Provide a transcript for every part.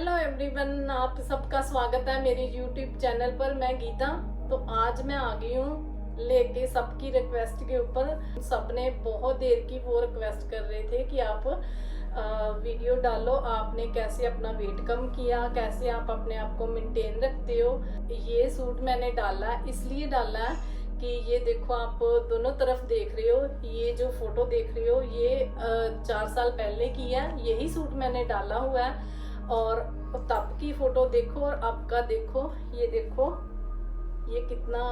Hello everyone, आप सबका स्वागत है मेरी यूट्यूब चैनल पर। मैं गीता। तो आज मैं आ गई हूँ लेके सबकी रिक्वेस्ट के ऊपर। सबने बहुत देर की वो रिक्वेस्ट कर रहे थे कि आप वीडियो डालो, आपने कैसे अपना वेट कम किया, कैसे आप अपने आप को मेंटेन रखते हो। ये सूट मैंने डाला इसलिए डाला है कि ये देखो, आप दोनों तरफ देख रहे हो। ये जो फोटो देख रहे हो ये 4 साल पहले की है। यही सूट मैंने डाला हुआ है और तब की फोटो देखो और अब का देखो। ये देखो ये कितना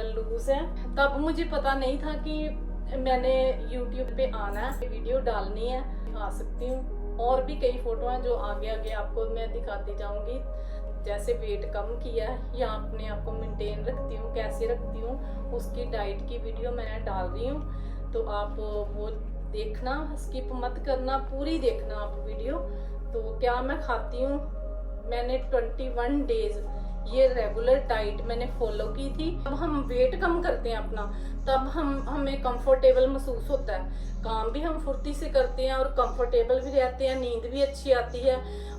लूज है। तब मुझे पता नहीं था कि मैंने YouTube पे आना है, वीडियो डालनी है। आ सकती हूँ और भी कई फोटो हैं जो आगे आगे आपको मैं दिखाती जाऊंगी। जैसे वेट कम किया है या अपने आप को मेंटेन रखती हूँ, कैसे रखती हूँ, उसकी डाइट की वीडियो मैं डाल रही हूँ। तो आप वो देखना, स्किप मत करना, पूरी देखना आप वीडियो। तो क्या मैं खाती हूँ, मैंने 21 डेज ये रेगुलर डाइट मैंने फॉलो की थी। अब हम वेट कम करते हैं अपना, तब हमें कंफर्टेबल महसूस होता है। काम भी हम फुर्ती से करते हैं और कंफर्टेबल भी रहते हैं, नींद भी अच्छी आती है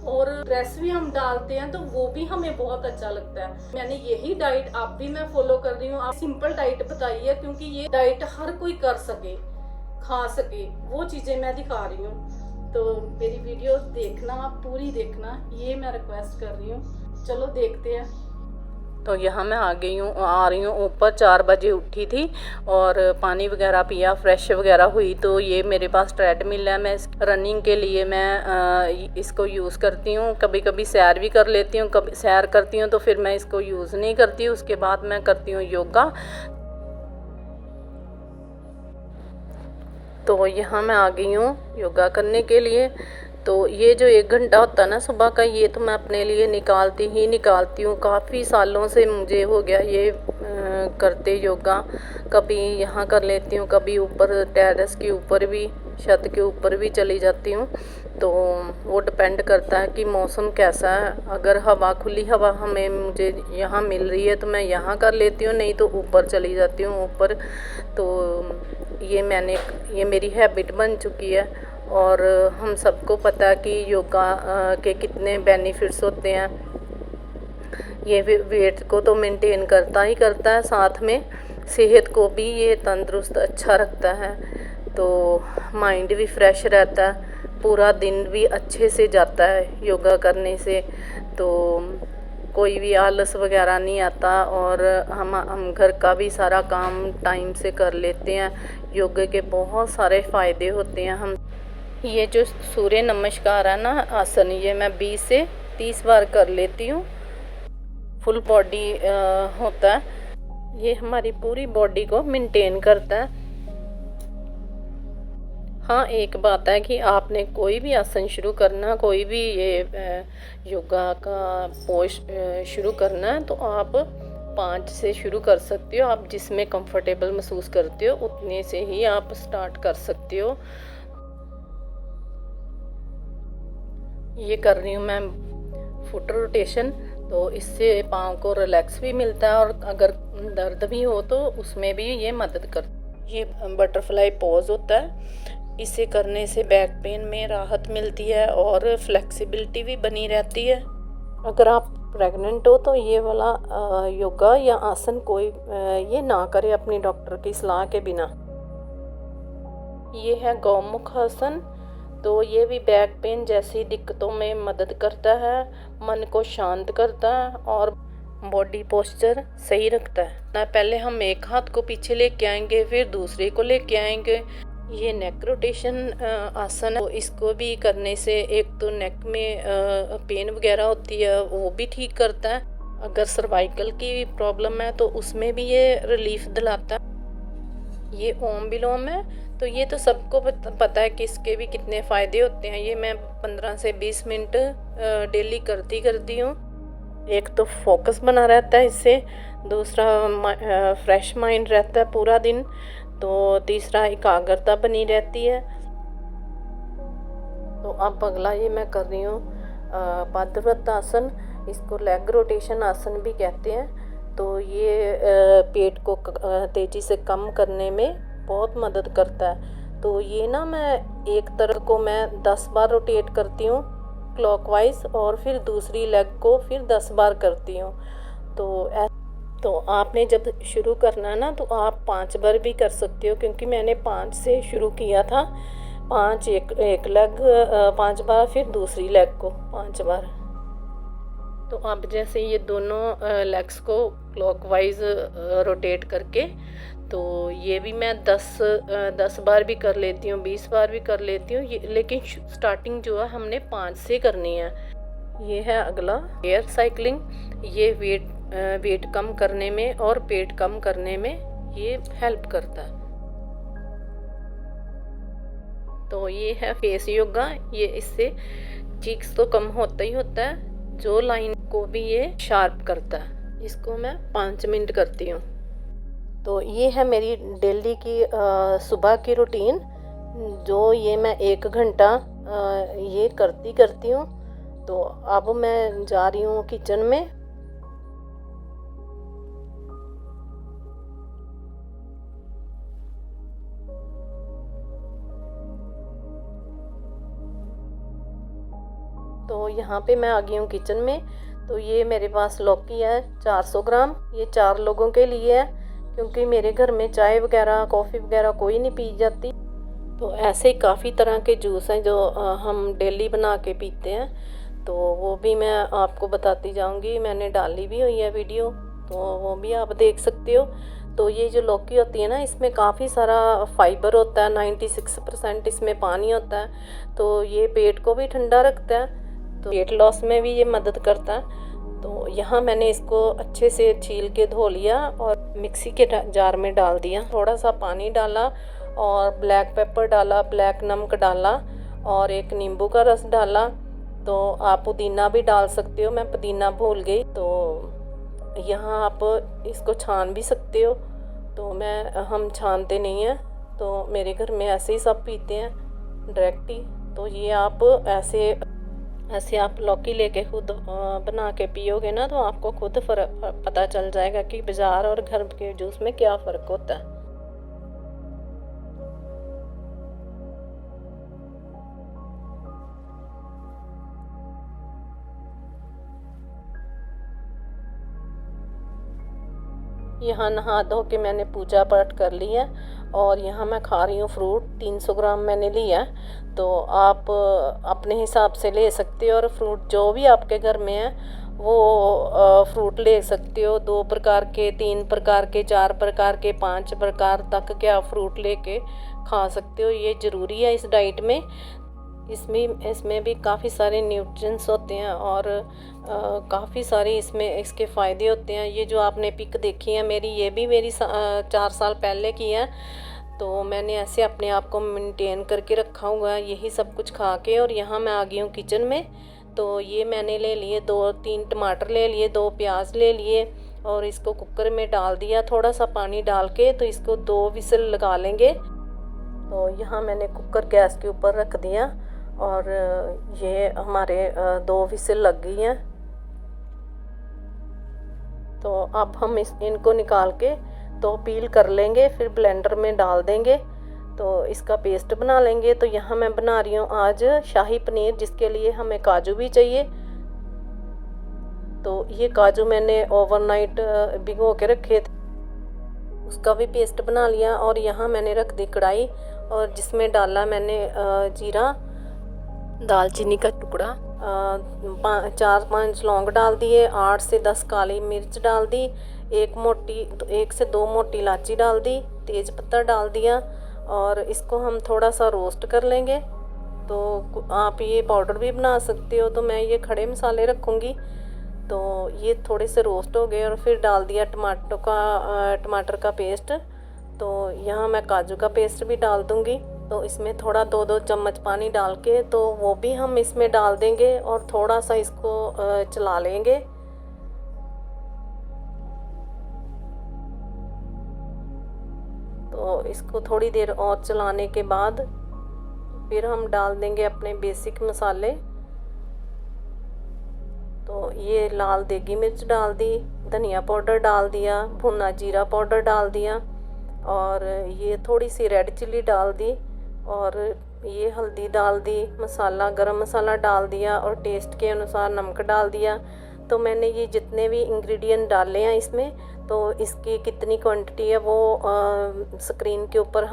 और ड्रेस भी हम डालते हैं तो वो भी हमें बहुत अच्छा लगता है। मैंने यही डाइट आप भी मैं फॉलो कर रही हूँ। आप सिंपल डाइट बताई है क्योंकि ये डाइट हर कोई कर सके, खा सके, वो चीजें मैं दिखा रही हूँ। तो मेरी वीडियो देखना, पूरी देखना, ये मैं रिक्वेस्ट कर रही हूँ। चलो देखते हैं। तो यहाँ मैं आ रही हूँ ऊपर। 4 बजे उठी थी और पानी वगैरह पिया, फ्रेश वगैरह हुई। तो ये मेरे पास ट्रेडमिल है, मैं रनिंग के लिए मैं इसको यूज़ करती हूँ। कभी कभी सैर भी कर लेती हूँ, कभी सैर करती हूँ तो फिर मैं इसको यूज़ नहीं करती। उसके बाद मैं करती हूँ योगा। तो यहाँ मैं आ गई हूँ योगा करने के लिए। तो ये जो 1 घंटा होता है ना सुबह का, ये तो मैं अपने लिए निकालती हूँ। काफ़ी सालों से मुझे हो गया ये करते योगा। कभी यहाँ कर लेती हूँ, कभी ऊपर टेरेस के ऊपर भी, छत के ऊपर भी चली जाती हूँ। तो वो डिपेंड करता है कि मौसम कैसा है। अगर खुली हवा मुझे यहाँ मिल रही है तो मैं यहाँ कर लेती हूँ, नहीं तो ऊपर चली जाती हूँ ऊपर। तो ये मेरी हैबिट बन चुकी है और हम सबको पता है कि योगा के कितने बेनिफिट्स होते हैं। ये वेट को तो मेंटेन करता है, साथ में सेहत को भी ये तंदुरुस्त अच्छा रखता है। तो माइंड भी फ्रेश रहता है, पूरा दिन भी अच्छे से जाता है योगा करने से। तो कोई भी आलस वगैरह नहीं आता और हम घर का भी सारा काम टाइम से कर लेते हैं। योगा के बहुत सारे फ़ायदे होते हैं। हम ये जो सूर्य नमस्कार है ना आसन, ये मैं 20 से 30 बार कर लेती हूँ। फुल बॉडी होता है, ये हमारी पूरी बॉडी को मेंटेन करता है। हाँ, एक बात है कि आपने कोई भी आसन शुरू करना, कोई भी ये योगा का पोज शुरू करना है तो आप 5 से शुरू कर सकते हो। आप जिसमें कंफर्टेबल महसूस करते हो उतने से ही आप स्टार्ट कर सकते हो। ये कर रही हूँ मैं फुट रोटेशन, तो इससे पाँव को रिलैक्स भी मिलता है और अगर दर्द भी हो तो उसमें भी ये मदद कर। ये बटरफ्लाई पोज होता है, इसे करने से बैक पेन में राहत मिलती है और फ्लेक्सिबिलिटी भी बनी रहती है। अगर आप प्रेग्नेंट हो तो ये वाला योगा या आसन कोई ये ना करे अपनी डॉक्टर की सलाह के बिना। ये है गौमुख आसन, तो ये भी बैक पेन जैसी दिक्कतों में मदद करता है, मन को शांत करता है और बॉडी पोस्चर सही रखता है। पहले हम एक हाथ को पीछे लेके आएंगे, फिर दूसरे को लेके आएंगे। ये नेक रोटेशन आसन है, तो इसको भी करने से एक तो नेक में पेन वगैरह होती है वो भी ठीक करता है। अगर सर्वाइकल की प्रॉब्लम है तो उसमें भी ये रिलीफ दिलाता है। ये ओम विलोम है, तो ये तो सबको पता है कि इसके भी कितने फ़ायदे होते हैं। ये मैं 15 से 20 मिनट डेली करती हूँ। एक तो फोकस बना रहता है इससे, दूसरा फ्रेश माइंड रहता है पूरा दिन, तो तीसरा एकाग्रता बनी रहती है। तो अब अगला ये मैं कर रही हूँ पादव्रत आसन, इसको लेग रोटेशन आसन भी कहते हैं। तो ये पेट को तेज़ी से कम करने में बहुत मदद करता है। तो ये ना मैं एक तरफ को मैं 10 बार रोटेट करती हूँ क्लॉकवाइज और फिर दूसरी लेग को फिर 10 बार करती हूँ। तो आपने जब शुरू करना है ना तो आप 5 बार भी कर सकते हो, क्योंकि मैंने 5 से शुरू किया था। 5 एक लेग 5 बार, फिर दूसरी लेग को 5 बार। तो अब जैसे ये दोनों लेग्स को क्लॉकवाइज रोटेट करके, तो ये भी मैं 10 बार भी कर लेती हूँ, 20 बार भी कर लेती हूँ। लेकिन स्टार्टिंग जो है हमने 5 से करनी है। ये है अगला एयर साइकिलिंग। ये वेट कम करने में और पेट कम करने में ये हेल्प करता है। तो ये है फेस योगा। ये इससे चीक्स तो कम होता ही होता है, जो लाइन को भी ये शार्प करता है। इसको मैं 5 मिनट करती हूँ। तो ये है मेरी डेली की सुबह की रूटीन, जो ये मैं 1 घंटा ये करती हूँ। तो अब मैं जा रही हूँ किचन में। तो यहाँ पे मैं आ गई हूँ किचन में। तो ये मेरे पास लौकी है 400 ग्राम। ये 4 लोगों के लिए है, क्योंकि मेरे घर में चाय वगैरह कॉफ़ी वगैरह कोई नहीं पी जाती। तो ऐसे काफ़ी तरह के जूस हैं जो हम डेली बना के पीते हैं, तो वो भी मैं आपको बताती जाऊंगी। मैंने डाली भी हुई है वीडियो, तो वो भी आप देख सकते हो। तो ये जो लौकी होती है ना, इसमें काफ़ी सारा फाइबर होता है, 96% इसमें पानी होता है। तो ये पेट को भी ठंडा रखता है, तो वेट लॉस में भी ये मदद करता है। तो यहाँ मैंने इसको अच्छे से छील के धो लिया और मिक्सी के जार में डाल दिया। थोड़ा सा पानी डाला और ब्लैक पेपर डाला, ब्लैक नमक डाला और एक नींबू का रस डाला। तो आप पुदीना भी डाल सकते हो, मैं पुदीना भूल गई। तो यहाँ आप इसको छान भी सकते हो, तो हम छानते नहीं हैं, तो मेरे घर में ऐसे ही सब पीते हैं डायरेक्ट ही। तो ये आप ऐसे आप लौकी लेके खुद बना के पियोगे ना, तो आपको खुद पता चल जाएगा कि बाज़ार और घर के जूस में क्या फ़र्क होता है। यहाँ नहा धो के मैंने पूजा पाठ कर ली है और यहाँ मैं खा रही हूँ फ्रूट। 300 ग्राम मैंने लिया है। तो आप अपने हिसाब से ले सकते हो, और फ्रूट जो भी आपके घर में है वो फ्रूट ले सकते हो। 2 प्रकार के, 3 प्रकार के, 4 प्रकार के, 5 प्रकार तक के आप फ्रूट लेके खा सकते हो। ये ज़रूरी है इस डाइट में। इसमें भी काफ़ी सारे न्यूट्रिएंट्स होते हैं और काफ़ी सारे इसके फ़ायदे होते हैं। ये जो आपने पिक देखी है मेरी, ये भी मेरी 4 साल पहले की है। तो मैंने ऐसे अपने आप को मेंटेन करके रखा हुआ है यही सब कुछ खा के। और यहाँ मैं आ गई हूँ किचन में। तो ये मैंने ले लिए 2-3 टमाटर ले लिए, 2 प्याज ले लिए और इसको कुकर में डाल दिया थोड़ा सा पानी डाल के। तो इसको 2 विसल लगा लेंगे। तो यहाँ मैंने कुकर गैस के ऊपर रख दिया और ये हमारे 2 विसल लग गई हैं। तो अब हम इनको निकाल के तो पील कर लेंगे, फिर ब्लेंडर में डाल देंगे, तो इसका पेस्ट बना लेंगे। तो यहाँ मैं बना रही हूँ आज शाही पनीर, जिसके लिए हमें काजू भी चाहिए। तो ये काजू मैंने ओवरनाइट भिगो के रखे थे, उसका भी पेस्ट बना लिया। और यहाँ मैंने रख दी कढ़ाई और जिसमें डाला मैंने जीरा, दालचीनी का टुकड़ा, 4-5 लौंग डाल दिए, 8 से 10 काली मिर्च डाल दी, 1 से 2 मोटी इलायची डाल दी, तेज पत्ता डाल दिया। और इसको हम थोड़ा सा रोस्ट कर लेंगे। तो आप ये पाउडर भी बना सकते हो, तो मैं ये खड़े मसाले रखूँगी। तो ये थोड़े से रोस्ट हो गए और फिर डाल दिया टमाटर का पेस्ट। तो यहाँ मैं काजू का पेस्ट भी डाल दूँगी। तो इसमें थोड़ा 2-2 चम्मच पानी डाल के तो वो भी हम इसमें डाल देंगे और थोड़ा सा इसको चला लेंगे। तो इसको थोड़ी देर और चलाने के बाद फिर हम डाल देंगे अपने बेसिक मसाले। तो ये लाल देगी मिर्च डाल दी, धनिया पाउडर डाल दिया, भुना जीरा पाउडर डाल दिया और ये थोड़ी सी रेड चिल्ली डाल दी और ये हल्दी डाल दी, मसाला गरम मसाला डाल दिया और टेस्ट के अनुसार नमक डाल दिया। तो मैंने ये जितने भी इंग्रेडिएंट डाले हैं इसमें, तो इसकी कितनी क्वांटिटी है वो स्क्रीन के ऊपर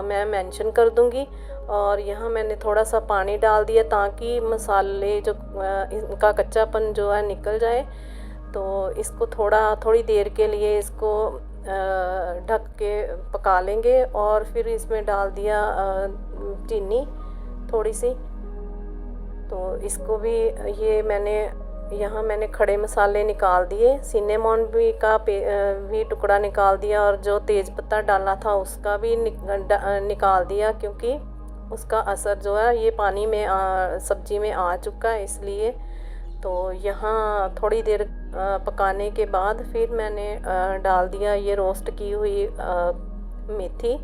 मैं मेंशन कर दूंगी। और यहाँ मैंने थोड़ा सा पानी डाल दिया ताकि मसाले जो इनका कच्चापन जो है निकल जाए। तो इसको थोड़ी देर के लिए इसको ढक के पका लेंगे। और फिर इसमें डाल दिया चीनी थोड़ी सी। तो इसको भी यहाँ मैंने खड़े मसाले निकाल दिए, सिनेमॉन भी टुकड़ा निकाल दिया और जो तेज़ पत्ता डाला था उसका भी निकाल दिया, क्योंकि उसका असर जो है ये पानी में सब्जी में आ चुका है इसलिए। तो यहाँ थोड़ी देर पकाने के बाद फिर मैंने डाल दिया ये रोस्ट की हुई मेथी।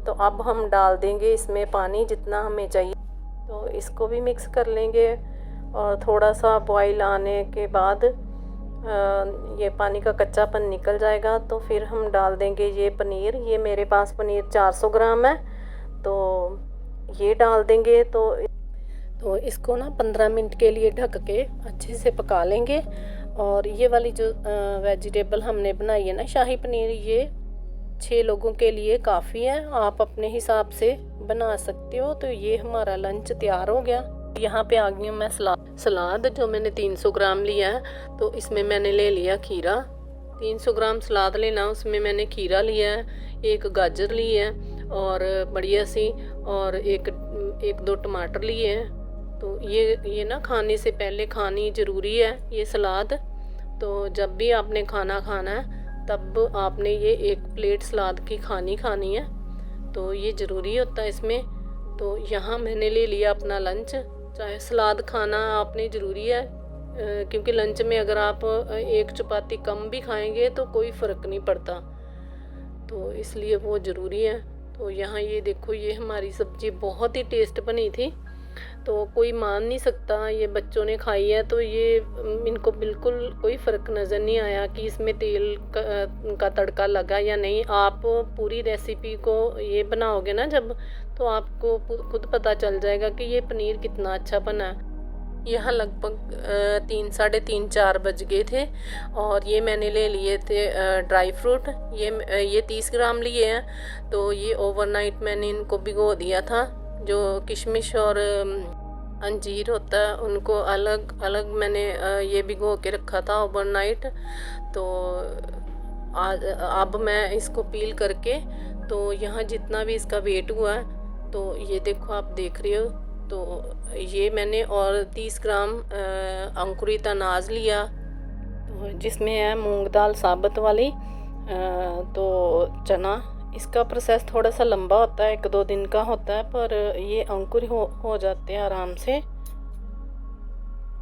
तो अब हम डाल देंगे इसमें पानी जितना हमें चाहिए। तो इसको भी मिक्स कर लेंगे और थोड़ा सा बॉईल आने के बाद ये पानी का कच्चापन निकल जाएगा। तो फिर हम डाल देंगे ये पनीर। ये मेरे पास पनीर 400 ग्राम है, तो ये डाल देंगे। तो इसको ना 15 मिनट के लिए ढक के अच्छे से पका लेंगे। और ये वाली जो वेजिटेबल हमने बनाई है ना शाही पनीर, ये 6 लोगों के लिए काफ़ी है, आप अपने हिसाब से बना सकते हो। तो ये हमारा लंच तैयार हो गया। यहाँ पे आ गई हूँ मैं सलाद जो मैंने 300 ग्राम लिया है। तो इसमें मैंने ले लिया खीरा, 300 ग्राम सलाद लेना, उसमें मैंने खीरा लिया है, एक गाजर ली है और बढ़िया सी, और एक दो टमाटर लिए हैं। तो ये ना खाने से पहले खानी ज़रूरी है ये सलाद। तो जब भी आपने खाना खाना है तब आपने ये 1 प्लेट सलाद की खानी है, तो ये ज़रूरी होता है इसमें। तो यहाँ मैंने ले लिया अपना लंच। चाहे सलाद खाना आपने ज़रूरी है, क्योंकि लंच में अगर आप 1 चपाती कम भी खाएंगे तो कोई फ़र्क नहीं पड़ता, तो इसलिए वो ज़रूरी है। तो यहाँ ये देखो, ये हमारी सब्ज़ी बहुत ही टेस्ट बनी थी। तो कोई मान नहीं सकता, ये बच्चों ने खाई है तो ये इनको बिल्कुल कोई फ़र्क नज़र नहीं आया कि इसमें तेल का तड़का लगा या नहीं। आप पूरी रेसिपी को ये बनाओगे ना जब, तो आपको खुद पता चल जाएगा कि ये पनीर कितना अच्छा बना है। यहाँ लगभग 3, साढ़े 3, 4 बज गए थे और ये मैंने ले लिए थे ड्राई फ्रूट। ये 30 ग्राम लिए हैं। तो ये ओवरनाइट मैंने इनको भिगो दिया था। जो किशमिश और अंजीर होता है उनको अलग अलग मैंने ये भिगो के रखा था ओवरनाइट। तो अब मैं इसको पील करके, तो यहाँ जितना भी इसका वेट हुआ है, तो ये देखो आप देख रहे हो। तो ये मैंने और 30 ग्राम अंकुरित अनाज लिया, तो जिसमें है मूंग दाल साबुत वाली, तो चना। इसका प्रोसेस थोड़ा सा लंबा होता है, 1-2 दिन का होता है, पर ये अंकुर हो जाते हैं आराम से।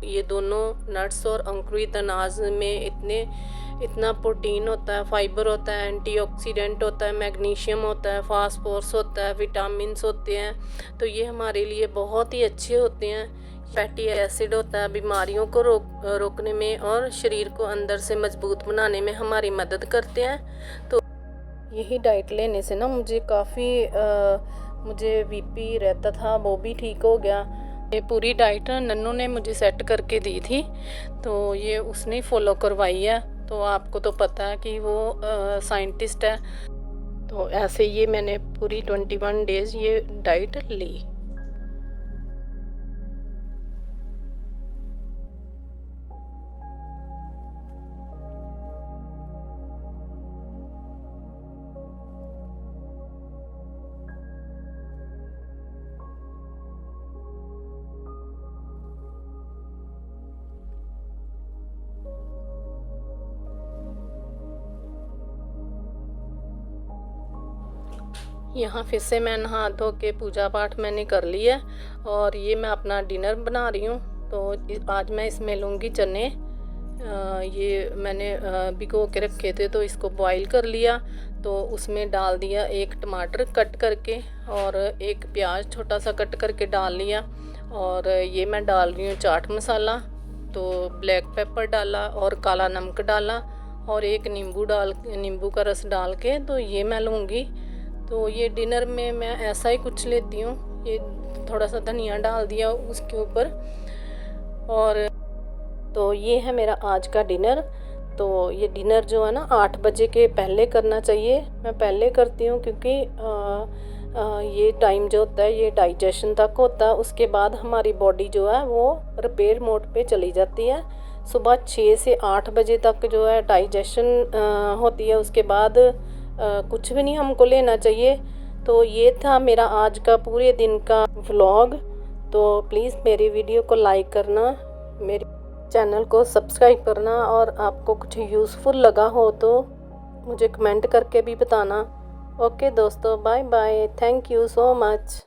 ये दोनों नट्स और अंकुरित अनाज में इतना प्रोटीन होता है, फाइबर होता है, एंटीऑक्सीडेंट होता है, मैग्नीशियम होता है, फास्फोरस होता है, विटामिन्स होते हैं। तो ये हमारे लिए बहुत ही अच्छे होते हैं। फैटी एसिड होता है, बीमारियों को रोकने में और शरीर को अंदर से मजबूत बनाने में हमारी मदद करते हैं। तो यही डाइट लेने से ना मुझे काफ़ी मुझे बीपी रहता था, वो भी ठीक हो गया। ये पूरी डाइट नन्नू ने मुझे सेट करके दी थी, तो ये उसने फॉलो करवाई है। तो आपको तो पता है कि वो साइंटिस्ट है। तो ऐसे ये मैंने पूरी 21 डेज़ ये डाइट ली। यहाँ फिर से मैं नहा धो के पूजा पाठ मैंने कर लिया और ये मैं अपना डिनर बना रही हूँ। तो आज मैं इसमें लूँगी चने। ये मैंने भिगो के रखे थे, तो इसको बॉईल कर लिया। तो उसमें डाल दिया 1 टमाटर कट करके और 1 प्याज छोटा सा कट करके डाल लिया। और ये मैं डाल रही हूँ चाट मसाला, तो ब्लैक पेपर डाला और काला नमक डाला और 1 नींबू का रस डाल के तो ये मैं लूँगी। तो ये डिनर में मैं ऐसा ही कुछ लेती हूँ। ये थोड़ा सा धनिया डाल दिया उसके ऊपर। और तो ये है मेरा आज का डिनर। तो ये डिनर जो है ना 8 बजे के पहले करना चाहिए। मैं पहले करती हूँ क्योंकि ये टाइम जो होता है ये डाइजेशन तक होता है, उसके बाद हमारी बॉडी जो है वो रिपेयर मोड पे चली जाती है। सुबह 6 से 8 बजे तक जो है डाइजेशन होती है, उसके बाद कुछ भी नहीं हमको लेना चाहिए। तो ये था मेरा आज का पूरे दिन का व्लॉग। तो प्लीज़ मेरी वीडियो को लाइक करना, मेरे चैनल को सब्सक्राइब करना, और आपको कुछ यूज़फुल लगा हो तो मुझे कमेंट करके भी बताना। ओके दोस्तों, bye bye, thank you so much.